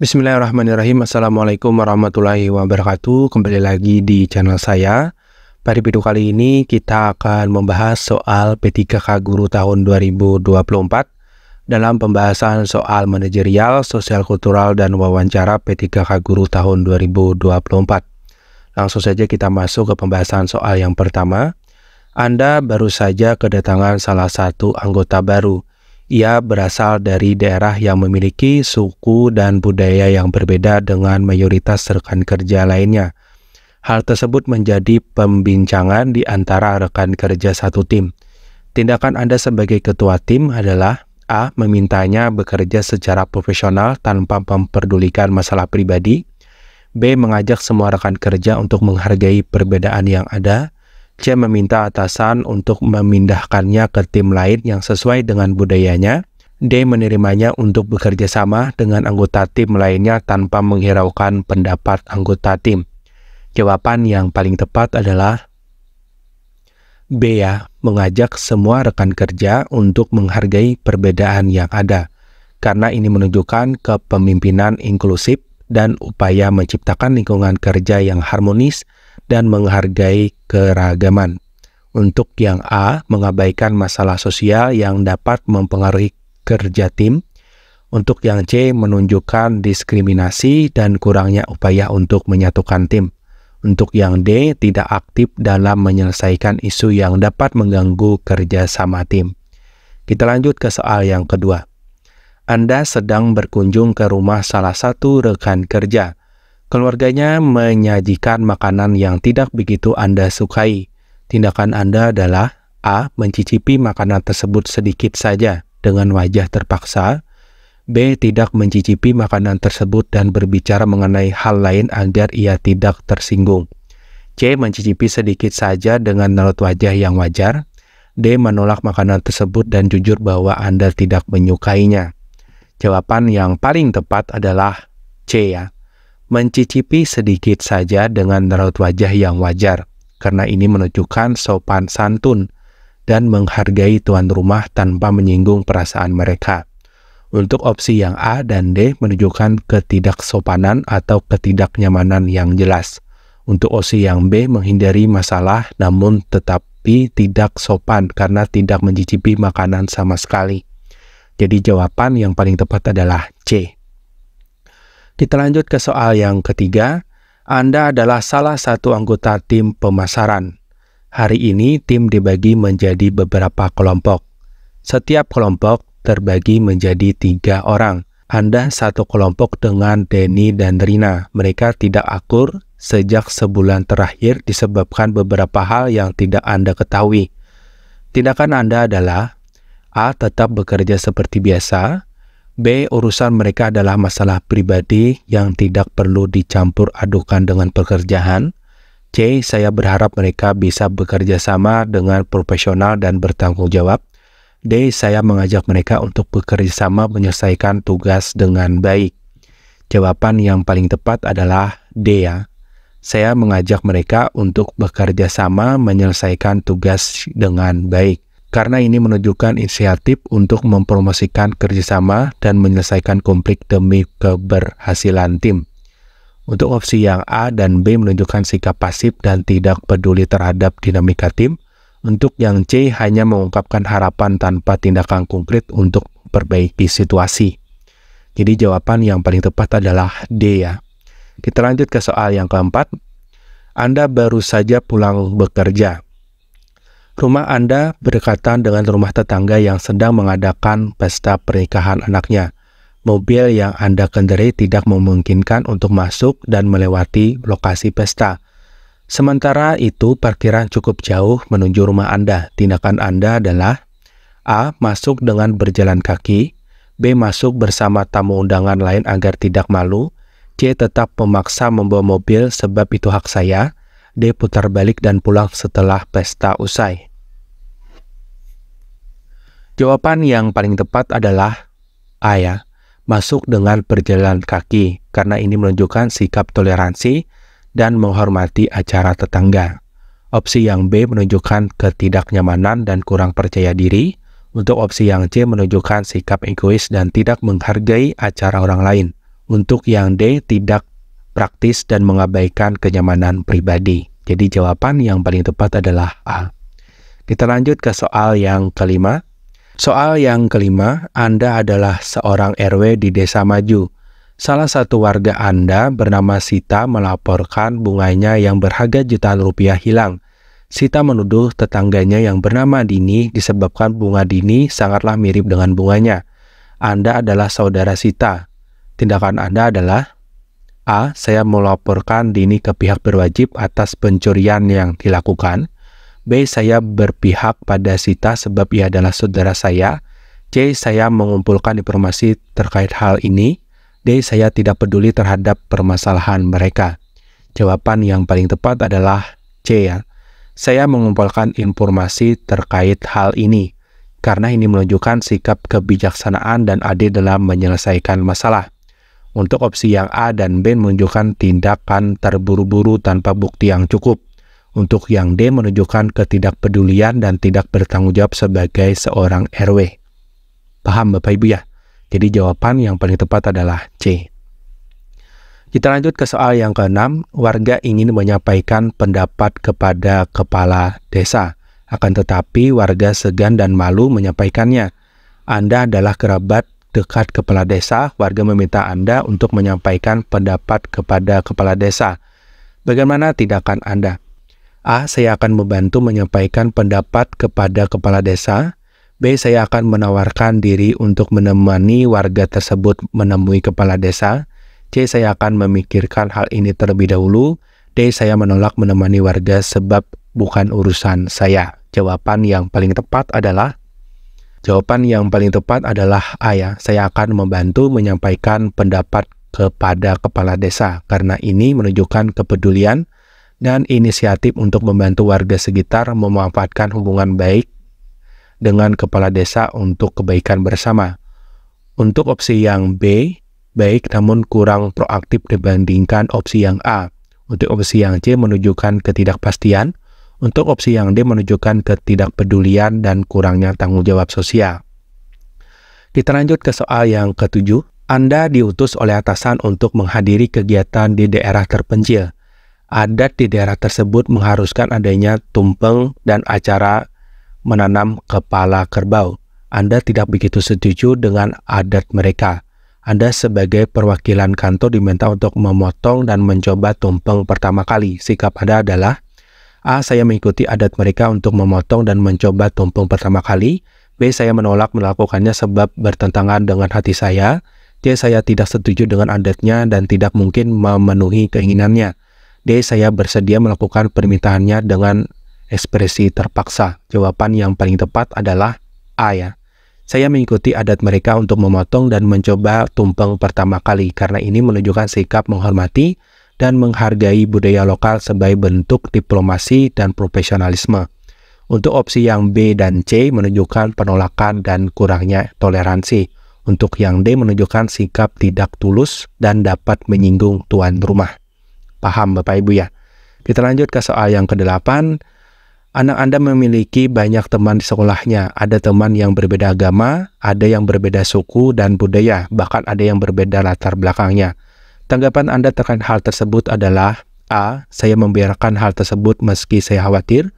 Bismillahirrahmanirrahim. Assalamualaikum warahmatullahi wabarakatuh. Kembali lagi di channel saya. Pada video kali ini kita akan membahas soal P3K Guru tahun 2024 dalam pembahasan soal manajerial, sosial kultural, dan wawancara P3K Guru tahun 2024. Langsung saja kita masuk ke pembahasan soal yang pertama. Anda baru saja kedatangan salah satu anggota baru. Ia berasal dari daerah yang memiliki suku dan budaya yang berbeda dengan mayoritas rekan kerja lainnya. Hal tersebut menjadi pembincangan di antara rekan kerja satu tim. Tindakan Anda sebagai ketua tim adalah A. Memintanya bekerja secara profesional tanpa memperdulikan masalah pribadi. B. Mengajak semua rekan kerja untuk menghargai perbedaan yang ada. C. Meminta atasan untuk memindahkannya ke tim lain yang sesuai dengan budayanya. D. Menerimanya untuk bekerja sama dengan anggota tim lainnya tanpa menghiraukan pendapat anggota tim. Jawaban yang paling tepat adalah B ya, mengajak semua rekan kerja untuk menghargai perbedaan yang ada. Karena ini menunjukkan kepemimpinan inklusif dan upaya menciptakan lingkungan kerja yang harmonis dan menghargai keragaman. Untuk yang A, mengabaikan masalah sosial yang dapat mempengaruhi kerja tim. Untuk yang C, menunjukkan diskriminasi dan kurangnya upaya untuk menyatukan tim. Untuk yang D, tidak aktif dalam menyelesaikan isu yang dapat mengganggu kerja sama tim. Kita lanjut ke soal yang kedua. Anda sedang berkunjung ke rumah salah satu rekan kerja. Keluarganya menyajikan makanan yang tidak begitu Anda sukai. Tindakan Anda adalah A. Mencicipi makanan tersebut sedikit saja dengan wajah terpaksa. B. Tidak mencicipi makanan tersebut dan berbicara mengenai hal lain agar ia tidak tersinggung. C. Mencicipi sedikit saja dengan raut wajah yang wajar. D. Menolak makanan tersebut dan jujur bahwa Anda tidak menyukainya. Jawaban yang paling tepat adalah C ya. Mencicipi sedikit saja dengan raut wajah yang wajar, karena ini menunjukkan sopan santun dan menghargai tuan rumah tanpa menyinggung perasaan mereka. Untuk opsi yang A dan D menunjukkan ketidaksopanan atau ketidaknyamanan yang jelas. Untuk opsi yang B menghindari masalah namun tetapi tidak sopan karena tidak mencicipi makanan sama sekali. Jadi jawaban yang paling tepat adalah C. Kita lanjut ke soal yang ketiga. Anda adalah salah satu anggota tim pemasaran. Hari ini tim dibagi menjadi beberapa kelompok. Setiap kelompok terbagi menjadi 3 orang. Anda satu kelompok dengan Denny dan Rina. Mereka tidak akur sejak sebulan terakhir disebabkan beberapa hal yang tidak Anda ketahui. Tindakan Anda adalah A. Tetap bekerja seperti biasa. B. Urusan mereka adalah masalah pribadi yang tidak perlu dicampur adukan dengan pekerjaan. C. Saya berharap mereka bisa bekerja sama dengan profesional dan bertanggung jawab. D. Saya mengajak mereka untuk bekerja sama menyelesaikan tugas dengan baik. Jawaban yang paling tepat adalah D ya. Saya mengajak mereka untuk bekerja sama menyelesaikan tugas dengan baik. Karena ini menunjukkan inisiatif untuk mempromosikan kerjasama dan menyelesaikan konflik demi keberhasilan tim. Untuk opsi yang A dan B menunjukkan sikap pasif dan tidak peduli terhadap dinamika tim. Untuk yang C hanya mengungkapkan harapan tanpa tindakan konkret untuk memperbaiki situasi. Jadi jawaban yang paling tepat adalah D ya. Kita lanjut ke soal yang keempat. Anda baru saja pulang bekerja. Rumah Anda berdekatan dengan rumah tetangga yang sedang mengadakan pesta pernikahan anaknya. Mobil yang Anda kendarai tidak memungkinkan untuk masuk dan melewati lokasi pesta. Sementara itu, parkiran cukup jauh menuju rumah Anda. Tindakan Anda adalah A. Masuk dengan berjalan kaki. B. Masuk bersama tamu undangan lain agar tidak malu. C. Tetap memaksa membawa mobil sebab itu hak saya. D. Putar balik dan pulang setelah pesta usai. Jawaban yang paling tepat adalah A ya, masuk dengan berjalan kaki, karena ini menunjukkan sikap toleransi dan menghormati acara tetangga. Opsi yang B menunjukkan ketidaknyamanan dan kurang percaya diri. Untuk opsi yang C menunjukkan sikap egois dan tidak menghargai acara orang lain. Untuk yang D, tidak praktis dan mengabaikan kenyamanan pribadi. Jadi jawaban yang paling tepat adalah A. Kita lanjut ke soal yang kelima. Soal yang kelima, Anda adalah seorang RW di desa maju. Salah satu warga Anda bernama Sita melaporkan bunganya yang berharga jutaan rupiah hilang. Sita menuduh tetangganya yang bernama Dini disebabkan bunga Dini sangatlah mirip dengan bunganya. Anda adalah saudara Sita. Tindakan Anda adalah A. Saya melaporkan Dini ke pihak berwajib atas pencurian yang dilakukan. B. Saya berpihak pada Sita sebab ia adalah saudara saya. C. Saya mengumpulkan informasi terkait hal ini. D. Saya tidak peduli terhadap permasalahan mereka. Jawaban yang paling tepat adalah C ya. Saya mengumpulkan informasi terkait hal ini. Karena ini menunjukkan sikap kebijaksanaan dan adil dalam menyelesaikan masalah. Untuk opsi yang A dan B menunjukkan tindakan terburu-buru tanpa bukti yang cukup. Untuk yang D menunjukkan ketidakpedulian dan tidak bertanggung jawab sebagai seorang RW. Paham Bapak Ibu ya? Jadi jawaban yang paling tepat adalah C. Kita lanjut ke soal yang keenam. Warga ingin menyampaikan pendapat kepada kepala desa. Akan tetapi warga segan dan malu menyampaikannya. Anda adalah kerabat dekat kepala desa, warga meminta Anda untuk menyampaikan pendapat kepada kepala desa. Bagaimana tindakan Anda? A. Saya akan membantu menyampaikan pendapat kepada kepala desa. B. Saya akan menawarkan diri untuk menemani warga tersebut menemui kepala desa. C. Saya akan memikirkan hal ini terlebih dahulu. D. Saya menolak menemani warga sebab bukan urusan saya. Jawaban yang paling tepat adalah A ya. Saya akan membantu menyampaikan pendapat kepada kepala desa karena ini menunjukkan kepedulian dan inisiatif untuk membantu warga sekitar memanfaatkan hubungan baik dengan kepala desa untuk kebaikan bersama. Untuk opsi yang B, baik namun kurang proaktif dibandingkan opsi yang A. Untuk opsi yang C menunjukkan ketidakpastian. Untuk opsi yang D menunjukkan ketidakpedulian dan kurangnya tanggung jawab sosial. Kita lanjut ke soal yang ketujuh. Anda diutus oleh atasan untuk menghadiri kegiatan di daerah terpencil. Adat di daerah tersebut mengharuskan adanya tumpeng dan acara menanam kepala kerbau. Anda tidak begitu setuju dengan adat mereka. Anda sebagai perwakilan kantor diminta untuk memotong dan mencoba tumpeng pertama kali. Sikap Anda adalah A. Saya mengikuti adat mereka untuk memotong dan mencoba tumpeng pertama kali. B. Saya menolak melakukannya sebab bertentangan dengan hati saya. C. Saya tidak setuju dengan adatnya dan tidak mungkin memenuhi keinginannya. D. Saya bersedia melakukan permintaannya dengan ekspresi terpaksa. Jawaban yang paling tepat adalah A ya. Saya mengikuti adat mereka untuk memotong dan mencoba tumpeng pertama kali karena ini menunjukkan sikap menghormati dan menghargai budaya lokal sebagai bentuk diplomasi dan profesionalisme. Untuk opsi yang B dan C menunjukkan penolakan dan kurangnya toleransi. Untuk yang D menunjukkan sikap tidak tulus dan dapat menyinggung tuan rumah. Paham Bapak Ibu ya? Kita lanjut ke soal yang ke-8. Anak Anda memiliki banyak teman di sekolahnya. Ada teman yang berbeda agama, ada yang berbeda suku dan budaya, bahkan ada yang berbeda latar belakangnya. Tanggapan Anda terkait hal tersebut adalah A. Saya membiarkan hal tersebut meski saya khawatir.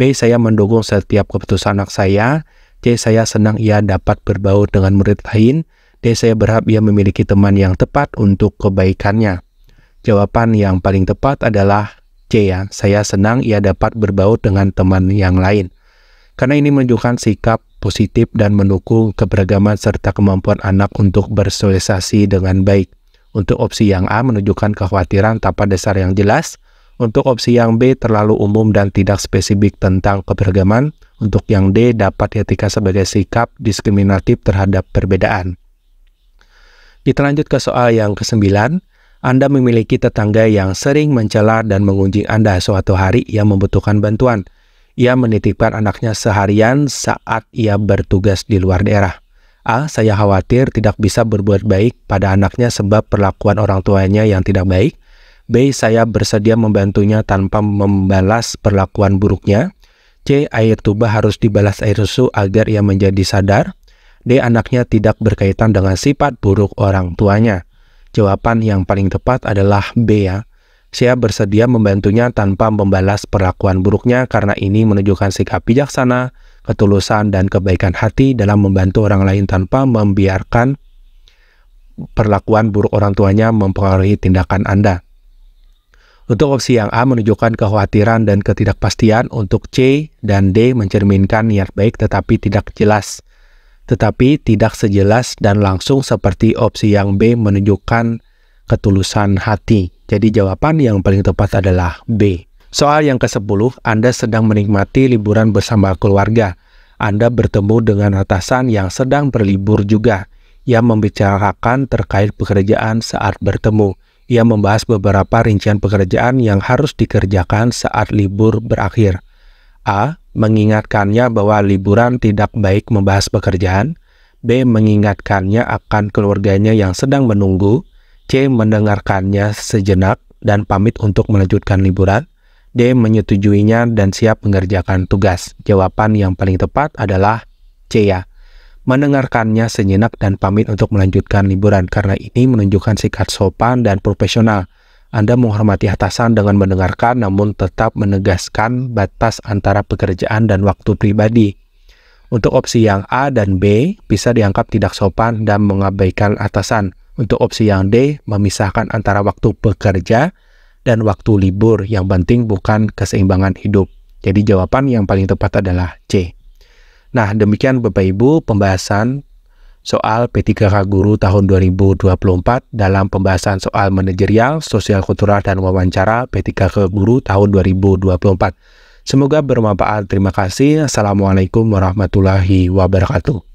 B. Saya mendukung setiap keputusan anak saya. C. Saya senang ia dapat berbaur dengan murid lain. D. Saya berharap ia memiliki teman yang tepat untuk kebaikannya. Jawaban yang paling tepat adalah C ya. Saya senang ia dapat berbaur dengan teman yang lain. Karena ini menunjukkan sikap positif dan mendukung keberagaman serta kemampuan anak untuk bersosialisasi dengan baik. Untuk opsi yang A menunjukkan kekhawatiran tanpa dasar yang jelas. Untuk opsi yang B terlalu umum dan tidak spesifik tentang keberagaman. Untuk yang D dapat diartikan sebagai sikap diskriminatif terhadap perbedaan. Kita lanjut ke soal yang ke-9. Anda memiliki tetangga yang sering mencela dan mengunjing Anda. Suatu hari ia membutuhkan bantuan. Ia menitipkan anaknya seharian saat ia bertugas di luar daerah. A. Saya khawatir tidak bisa berbuat baik pada anaknya sebab perlakuan orang tuanya yang tidak baik. B. Saya bersedia membantunya tanpa membalas perlakuan buruknya. C. Air tuba harus dibalas air susu agar ia menjadi sadar. D. Anaknya tidak berkaitan dengan sifat buruk orang tuanya. Jawaban yang paling tepat adalah B ya. Saya bersedia membantunya tanpa membalas perlakuan buruknya karena ini menunjukkan sikap bijaksana, ketulusan, dan kebaikan hati dalam membantu orang lain tanpa membiarkan perlakuan buruk orang tuanya mempengaruhi tindakan Anda. Untuk opsi yang A menunjukkan kekhawatiran dan ketidakpastian, untuk C dan D mencerminkan niat baik tetapi tidak sejelas dan langsung seperti opsi yang B menunjukkan ketulusan hati. Jadi jawaban yang paling tepat adalah B. Soal yang ke-10, Anda sedang menikmati liburan bersama keluarga. Anda bertemu dengan atasan yang sedang berlibur juga. Ia membicarakan terkait pekerjaan saat bertemu. Ia membahas beberapa rincian pekerjaan yang harus dikerjakan saat libur berakhir. A. Mengingatkannya bahwa liburan tidak baik membahas pekerjaan. B. Mengingatkannya akan keluarganya yang sedang menunggu. C. Mendengarkannya sejenak dan pamit untuk melanjutkan liburan. D. Menyetujuinya dan siap mengerjakan tugas. Jawaban yang paling tepat adalah C ya. Mendengarkannya sejenak dan pamit untuk melanjutkan liburan karena ini menunjukkan sikap sopan dan profesional. Anda menghormati atasan dengan mendengarkan namun tetap menegaskan batas antara pekerjaan dan waktu pribadi. Untuk opsi yang A dan B bisa dianggap tidak sopan dan mengabaikan atasan. Untuk opsi yang D memisahkan antara waktu bekerja dan waktu libur. Yang penting bukan keseimbangan hidup. Jadi jawaban yang paling tepat adalah C. Nah, demikian Bapak Ibu pembahasan soal P3K Guru tahun 2024 dalam pembahasan soal manajerial, sosial kultural, dan wawancara P3K Guru tahun 2024. Semoga bermanfaat. Terima kasih. Assalamualaikum warahmatullahi wabarakatuh.